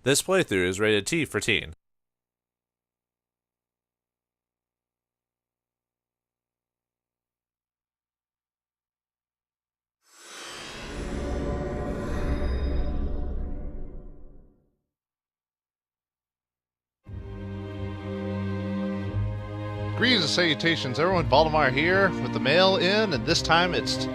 This playthrough is rated T for teen. Greetings and salutations, everyone. Vauldemare here with the mail in, and this time it's...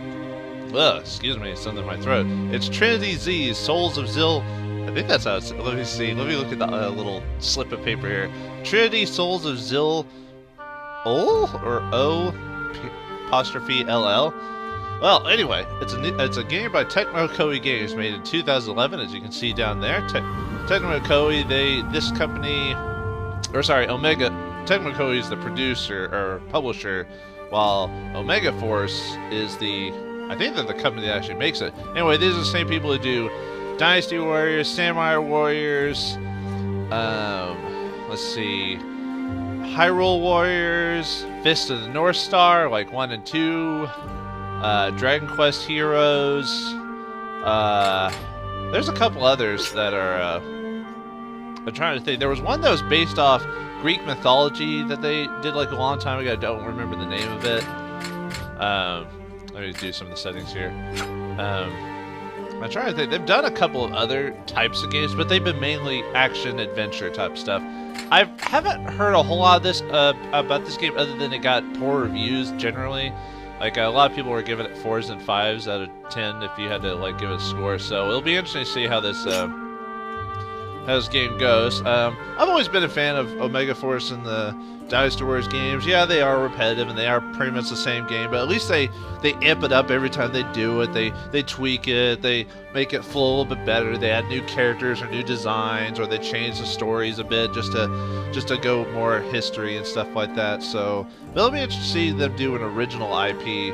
excuse me, something in my throat. It's Trinity Z's Souls of Zill... I think that's how it's... Let me see. Let me look at the little slip of paper here. Trinity Souls of Zill O'll or O apostrophe LL. Well, anyway, it's a game by Tecmo Koei Games made in 2011, as you can see down there. Tecmo Koei, this company... Omega... Tecmo Koei is the producer or publisher, while Omega Force is I think they're the company that actually makes it. Anyway, these are the same people who do Dynasty Warriors, Samurai Warriors, let's see, Hyrule Warriors, Fist of the North Star, like 1 and 2, Dragon Quest Heroes, there's a couple others that are, I'm trying to think. There was one that was based off Greek mythology that they did like a long time ago. I don't remember the name of it. Let me do some of the settings here. I'm trying to think. They've done a couple of other types of games, but they've been mainly action-adventure type stuff. I haven't heard a whole lot of this about this game other than it got poor reviews generally. Like, a lot of people were giving it 4s and 5s out of 10 if you had to like give it a score. So it'll be interesting to see how this game goes. I've always been a fan of Omega Force and the Dynasty Warriors games. Yeah, they are repetitive and they are pretty much the same game, but at least they amp it up every time they do it. They tweak it, they make it flow a little bit better, they add new characters or new designs, or they change the stories a bit just to go more history and stuff like that. So it'll be interesting to see them do an original IP,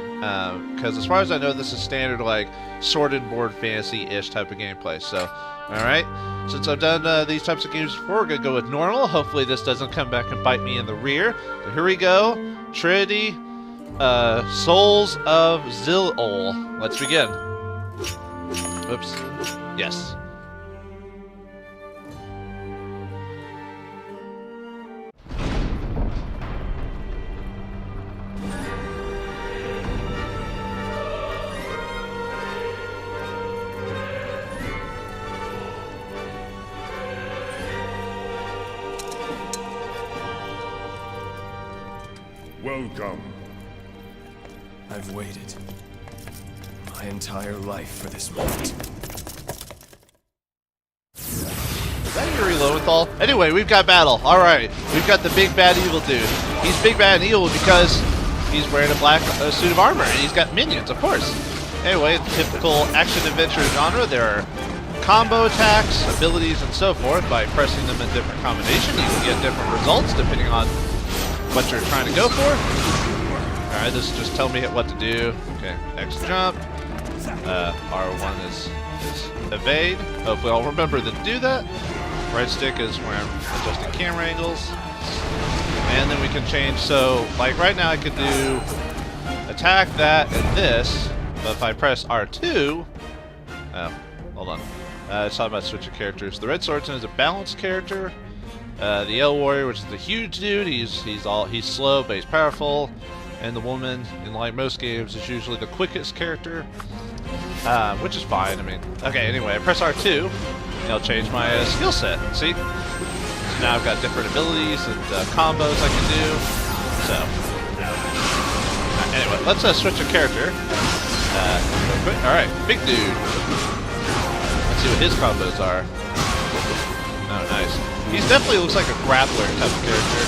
because as far as I know, this is standard like sword and board fantasy-ish type of gameplay. So alright, since I've done these types of games before, we're going to go with normal. Hopefully this doesn't come back and bite me in the rear. So here we go. Trinity, Souls of Zill O'll. Let's begin. Oops. Yes. Welcome. I've waited my entire life for this moment. Is that Yuri Lowenthal? Anyway, we've got battle. Alright, we've got the big bad evil dude. He's big bad and evil because he's wearing a black suit of armor, and he's got minions, of course. Anyway, typical action-adventure genre. There are combo attacks, abilities, and so forth. By pressing them in different combinations, you can get different results depending on what you're trying to go for. Alright, this is just telling me what to do. Okay, X jump. R1 is evade. Hopefully I'll remember to do that. Right stick is where I'm adjusting camera angles. And then we can change, so like right now I could do attack, that, and this. But if I press R2, hold on. It's talking about switching characters. The Red Swordsman is a balanced character. The L Warrior, which is the huge dude, he's slow but he's powerful, and the woman, in like most games, is usually the quickest character, which is fine. I mean, okay. Anyway, I press R2, and it'll change my skill set. See, so now I've got different abilities and combos I can do. So anyway, let's switch a character. Real quick. All right, big dude. Let's see what his combos are. Oh, nice. He definitely looks like a grappler type of character.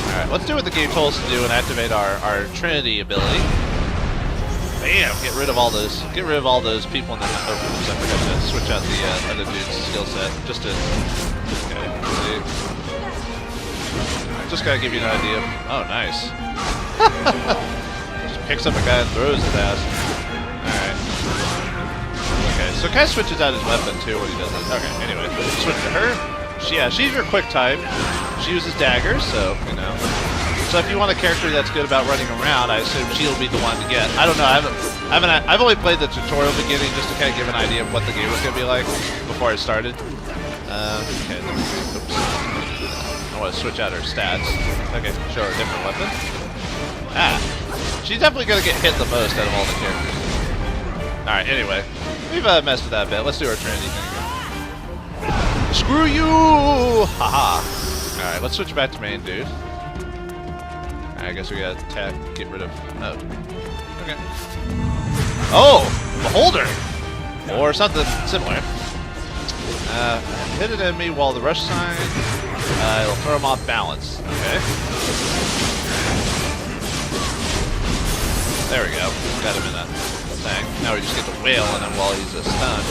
Alright, let's do what the game told us to do and activate our Trinity ability. Bam! Get rid of all those people in the I forgot to switch out the other dude's skill set. Just to see. Just gotta give you an idea. Oh, nice. Just picks up a guy and throws his ass. Alright. Okay, so Kai switches out his weapon too when he does this. Okay, anyway, switch to her. She's your quick type. She uses daggers, so, you know. So if you want a character that's good about running around, I assume she'll be the one to get. I don't know. I've only played the tutorial beginning just to kind of give an idea of what the game was going to be like before I started. Okay. Oops. I want to switch out her stats. Okay, show her a different weapon. She's definitely going to get hit the most out of all the characters. All right. Anyway, we've messed with that a bit. Let's do our Trinity thing again. Screw you! Haha. All right. Let's switch back to main dude. I guess we gotta get rid of. Oh. Okay. Oh! Beholder! Or something similar. Hit an enemy while the rush sign. It'll throw him off balance. Okay. There we go. Got him in that thing. Now we just get to wail on him while he's stunned.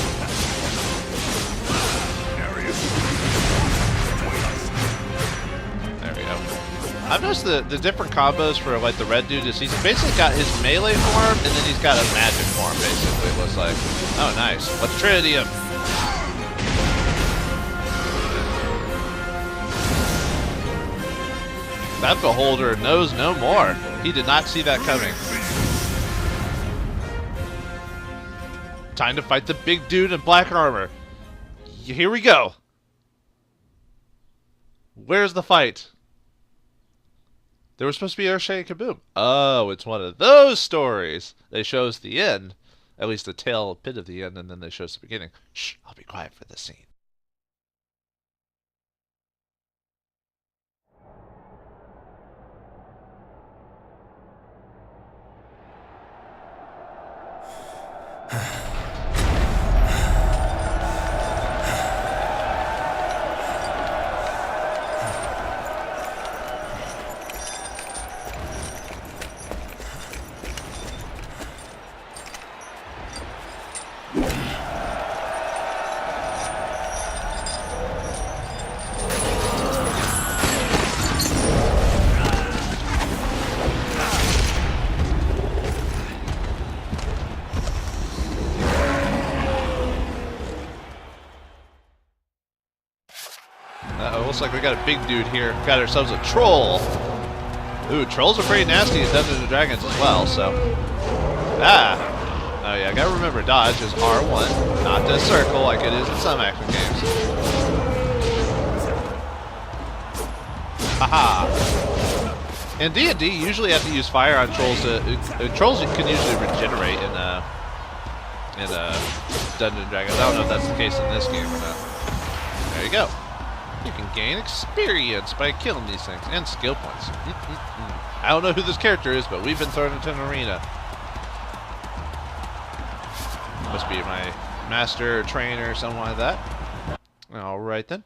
There we go. I've noticed the different combos for like the red dude is he's basically got his melee form and then he's got a magic form basically, it looks like. Oh nice. Let's Trinity him. That beholder knows no more. He did not see that coming. Time to fight the big dude in black armor. Here we go. Where's the fight? There was supposed to be earth-shaking kaboom. Oh, it's one of those stories. They show us the end. At least the tail bit of the end, and then they show us the beginning. Shh, I'll be quiet for this scene. Uh-oh, looks like we got a big dude here. Got ourselves a troll. Ooh, trolls are pretty nasty in Dungeons & Dragons as well, so... Oh yeah, I gotta remember dodge is R1, not the circle like it is in some action games. Haha. In D&D, you usually have to use fire on trolls to... trolls can usually regenerate in Dungeons & Dragons. I don't know if that's the case in this game or not. There you go. You can gain experience by killing these things, and skill points. I don't know who this character is, but we've been thrown into an arena. Must be my master, trainer, something like that. Alright then.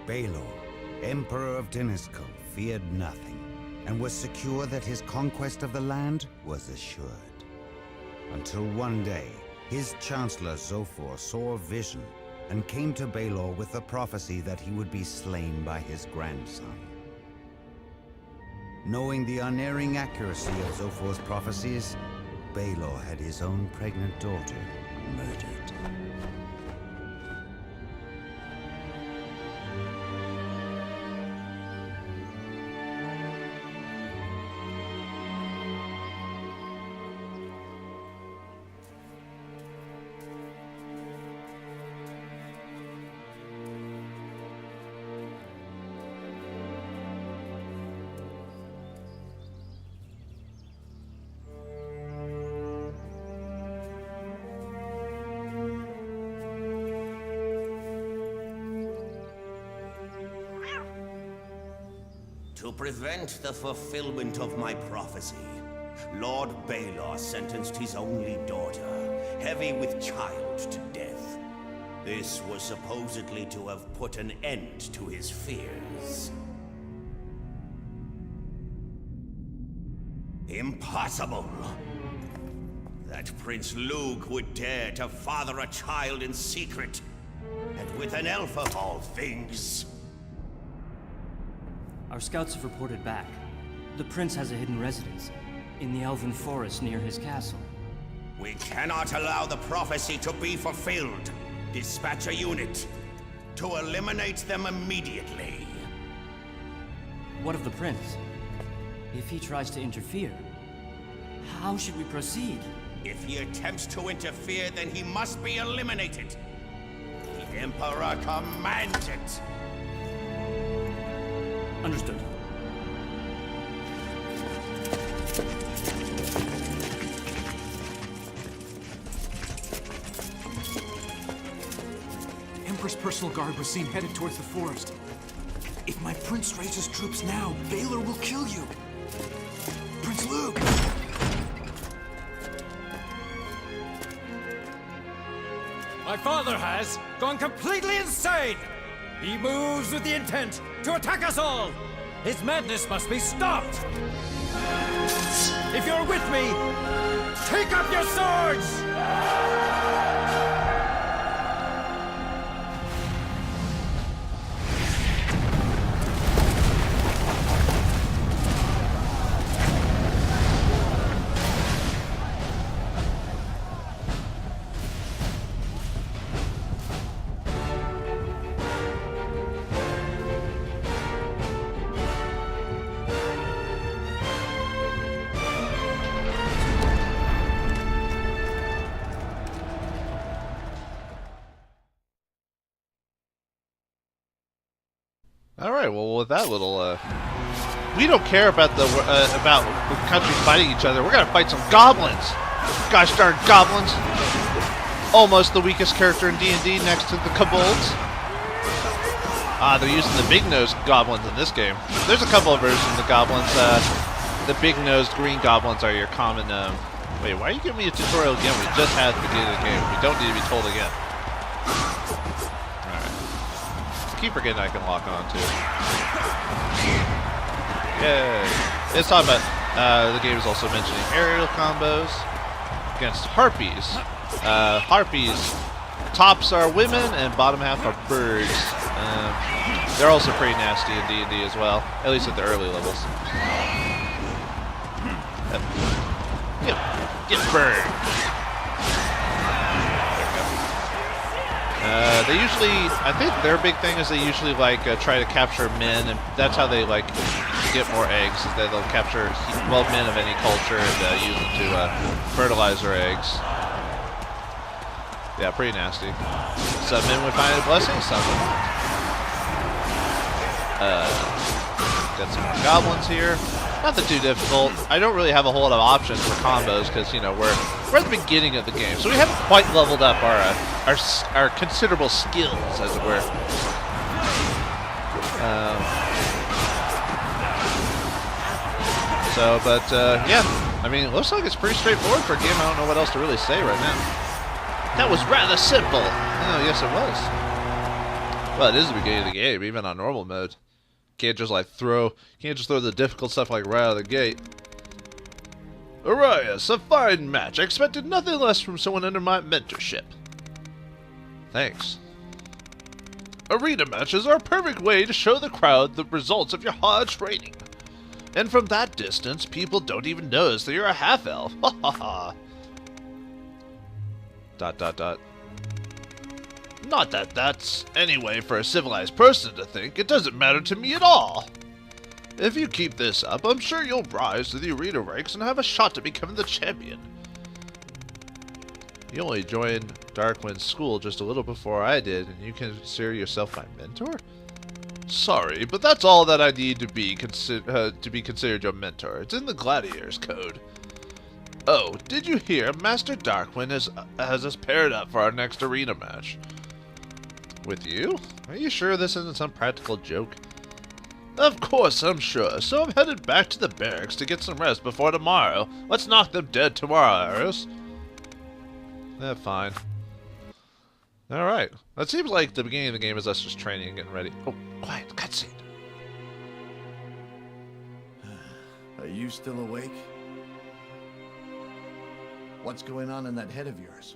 Baelor, Emperor of Dynasty, feared nothing, and was secure that his conquest of the land was assured. Until one day, his Chancellor Zophor saw a vision and came to Baelor with the prophecy that he would be slain by his grandson. Knowing the unerring accuracy of Zophor's prophecies, Baelor had his own pregnant daughter murdered. To prevent the fulfillment of my prophecy, Lord Baelor sentenced his only daughter, heavy with child, to death. This was supposedly to have put an end to his fears. Impossible! That Prince Luke would dare to father a child in secret, and with an elf of all things. Our scouts have reported back. The prince has a hidden residence in the elven forest near his castle. We cannot allow the prophecy to be fulfilled. Dispatch a unit to eliminate them immediately. What of the prince? If he tries to interfere, how should we proceed? If he attempts to interfere, then he must be eliminated. The Emperor commands it. Understood. The Emperor's personal guard was seen headed towards the forest. If my prince raises troops now, Baelor will kill you. Prince Luke! My father has gone completely insane! He moves with the intent to attack us all! His madness must be stopped! If you're with me, take up your swords! All right. Well, with that little, we don't care about the countries fighting each other. We're gonna fight some goblins. Gosh darn goblins! Almost the weakest character in D&D, next to the kobolds. They're using the big-nosed goblins in this game. There's a couple of versions of the goblins. The big-nosed green goblins are your common. Wait, why are you giving me a tutorial again? We just had the beginning of the game. We don't need to be told again. Keep forgetting I can lock on to it. Yay! Let's talk about, the game is also mentioning aerial combos against harpies. Harpies, tops are women and bottom half are birds. They're also pretty nasty in D&D as well, at least at the early levels. Get burned! They usually, I think their big thing is they usually like try to capture men, and that's how they like get more eggs. Is that they'll capture men of any culture and use them to fertilize their eggs. Yeah, pretty nasty. Some men would find it a blessing, some would not. Got some more goblins here. Nothing too difficult. I don't really have a whole lot of options for combos because, you know, we're at the beginning of the game, so we haven't quite leveled up our considerable skills, as it were. Yeah, I mean, it looks like it's pretty straightforward for a game. I don't know what else to really say right now. That was rather simple. Oh, yes, it was. Well, it is the beginning of the game, even on normal mode. Can't just throw the difficult stuff right out of the gate. Arias, a fine match. I expected nothing less from someone under my mentorship. Thanks. Arena matches are a perfect way to show the crowd the results of your hard training. And from that distance, people don't even notice that you're a half-elf. Ha ha ha. ... Not that that's any way for a civilized person to think. It doesn't matter to me at all. If you keep this up, I'm sure you'll rise to the arena ranks and have a shot to becoming the champion. You only joined Darkwind's school just a little before I did, and you consider yourself my mentor? Sorry, but that's all that I need to be considered your mentor. It's in the Gladiator's Code. Oh, did you hear? Master Darkwind has us paired up for our next arena match. With you? Are you sure this isn't some practical joke? Of course, I'm sure. So I'm headed back to the barracks to get some rest before tomorrow. Let's knock them dead tomorrow, Aris. Yeah, fine. Alright. That seems like the beginning of the game is us just training and getting ready. Oh, quiet. Cutscene. Are you still awake? What's going on in that head of yours?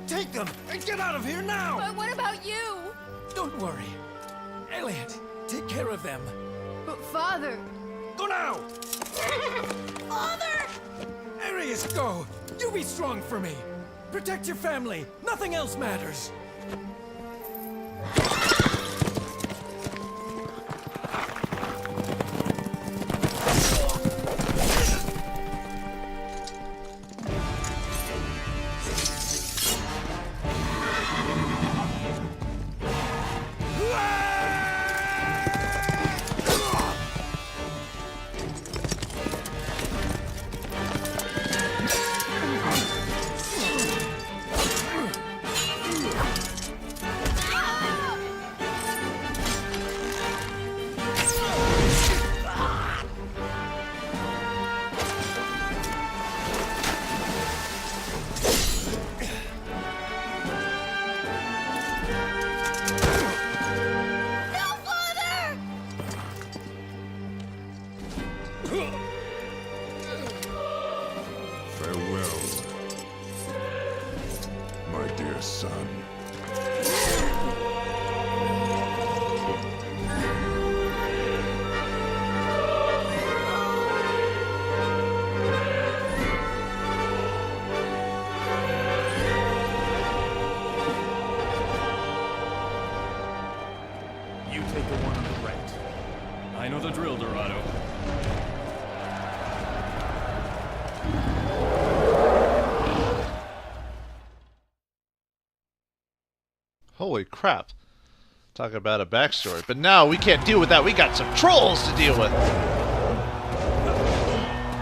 Take them and get out of here now! But what about you? Don't worry. Elliot, take care of them. But Father... Go now! Father! Arius, go! You be strong for me! Protect your family! Nothing else matters! take the one on the right. I know the drill, Dorado. Holy crap. Talk about a backstory. But now we can't deal with that. We got some trolls to deal with.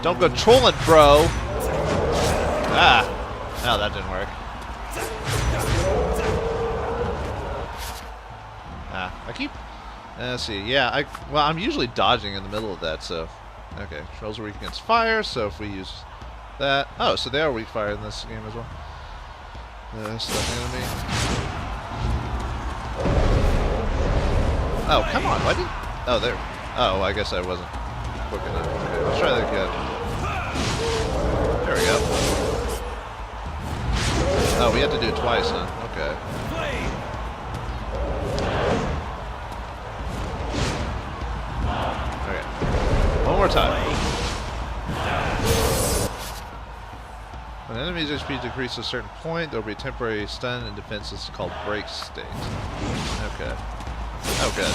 Don't go trolling, bro. Ah. No, that didn't work. Ah, I keep... let's see. Yeah, well, I'm usually dodging in the middle of that, so... Okay, trolls are weak against fire, so if we use that... Oh, so they are weak fire in this game as well. Stuff enemy. Oh, come on, why did... Oh, there. Oh, I guess I wasn't quick enough. Okay, let's try that again. There we go. Oh, we had to do it twice, huh? Okay. Okay. One more time. When enemy's HP decreases a certain point, there will be a temporary stun and defenses called break state. Okay. Oh, good.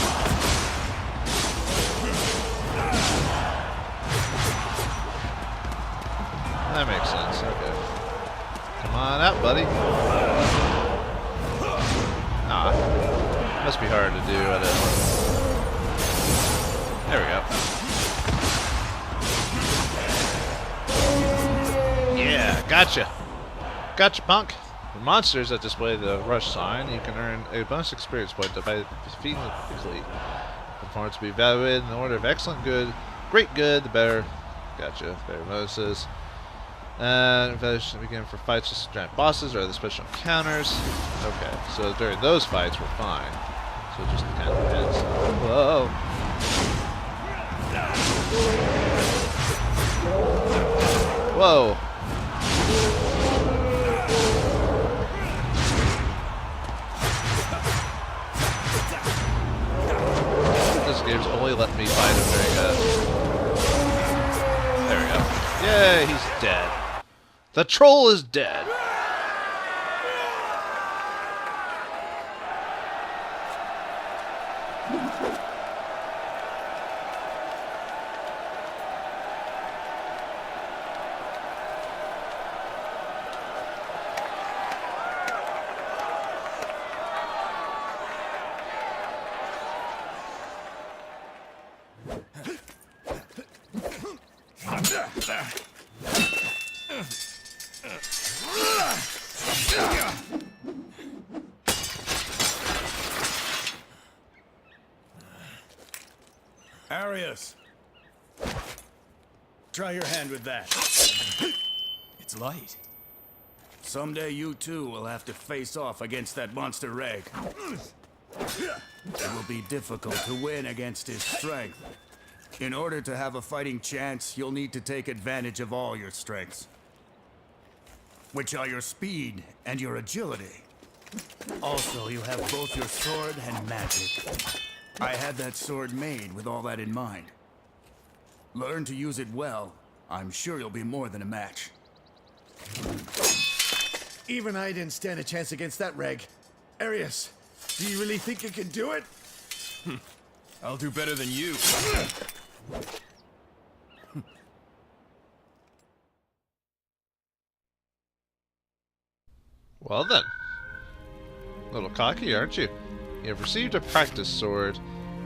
That makes sense. Okay. Come on out, buddy. Ah. Must be hard to do at a... There we go. Yeah, gotcha. Gotcha, punk. For monsters that display the rush sign, you can earn a bonus experience point by defeating them quickly. Performance will be evaluated in the order of excellent, good, great, good, the better. Gotcha. Better bonuses. And evaluation begin for fights with giant bosses or other special encounters. Okay, so during those fights we're fine. So it just kind of depends. Whoa. Whoa. This game's only let me fight him very good. There we go. Yay, he's dead. The troll is dead. Arius, try your hand with that. It's light. Someday you too will have to face off against that monster Reg. It will be difficult to win against his strength. In order to have a fighting chance, you'll need to take advantage of all your strengths, which are your speed and your agility. Also, you have both your sword and magic. I had that sword made with all that in mind. Learn to use it well. I'm sure you'll be more than a match. Even I didn't stand a chance against that Reg. Arius, do you really think you can do it? I'll do better than you. Well then. A little cocky, aren't you? You have received a practice sword.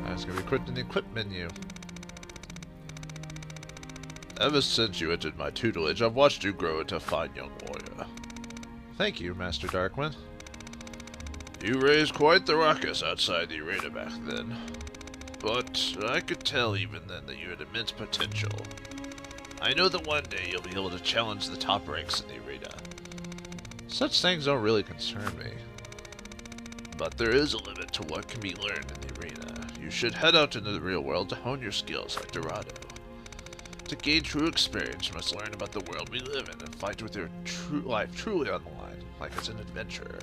It's going to be equipped in the equip menu. Ever since you entered my tutelage, I've watched you grow into a fine young warrior. Thank you, Master Darkwind. You raised quite the ruckus outside the arena back then. But I could tell even then that you had immense potential. I know that one day you'll be able to challenge the top ranks in the arena. Such things don't really concern me. But there is a limit to what can be learned in the arena. You should head out into the real world to hone your skills like Dorado. To gain true experience, you must learn about the world we live in and fight with your life truly on the line, like it's an adventurer.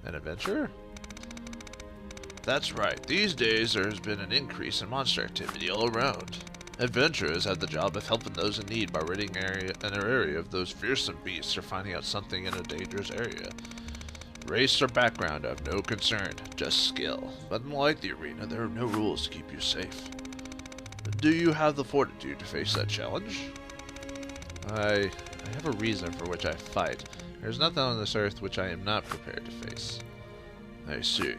An adventurer? That's right. These days there has been an increase in monster activity all around. Adventurers have the job of helping those in need by ridding an area of those fearsome beasts or finding out something in a dangerous area. Race or background, I have no concern, just skill. But unlike the arena, there are no rules to keep you safe. Do you have the fortitude to face that challenge? I have a reason for which I fight. There's nothing on this earth which I am not prepared to face. I see.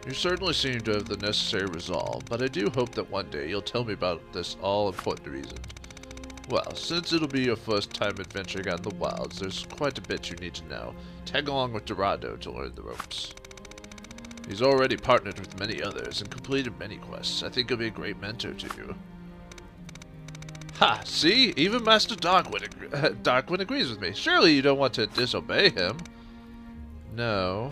You certainly seem to have the necessary resolve, but I do hope that one day you'll tell me about this all-important reason. Well, since it'll be your first time adventuring out in the wilds, there's quite a bit you need to know. Tag along with Dorado to learn the ropes. He's already partnered with many others and completed many quests. I think he'll be a great mentor to you. Ha! See? Even Master Darkwing agrees with me. Surely you don't want to disobey him. No.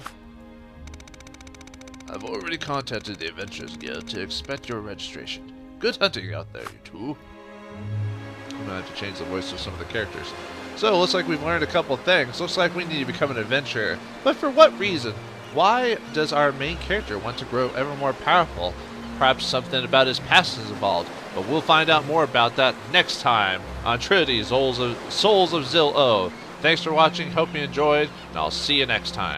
I've already contacted the Adventurers Guild to expect your registration. Good hunting out there, you two. I'm gonna have to change the voice of some of the characters. So, it looks like we've learned a couple of things. Looks like we need to become an adventurer. But for what reason? Why does our main character want to grow ever more powerful? Perhaps something about his past is involved. But we'll find out more about that next time on Trinity, Souls of Zill O'll. Thanks for watching, hope you enjoyed, and I'll see you next time.